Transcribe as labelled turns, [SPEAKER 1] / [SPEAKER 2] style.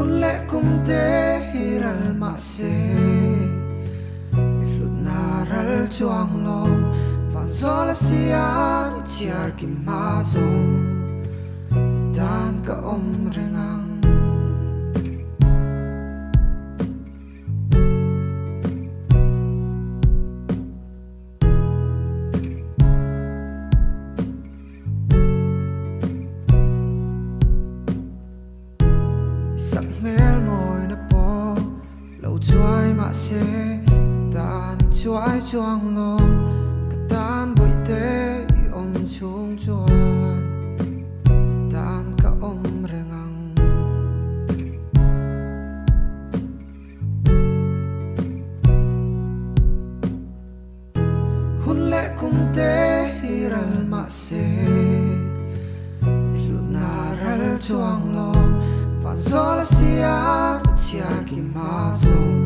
[SPEAKER 1] lệ cũng te hiral ma se lut naral chuang lom van zola sian chiar ki ma zong tan ka rengang sắc mel môi na po lâu chuai mà xe tan chuai chuang lom cả tan bụi té om chung chuan tan cả rengang hun lệ cũng té hiral mà xe lut naral chuang lom van zola sian chia ki ma zong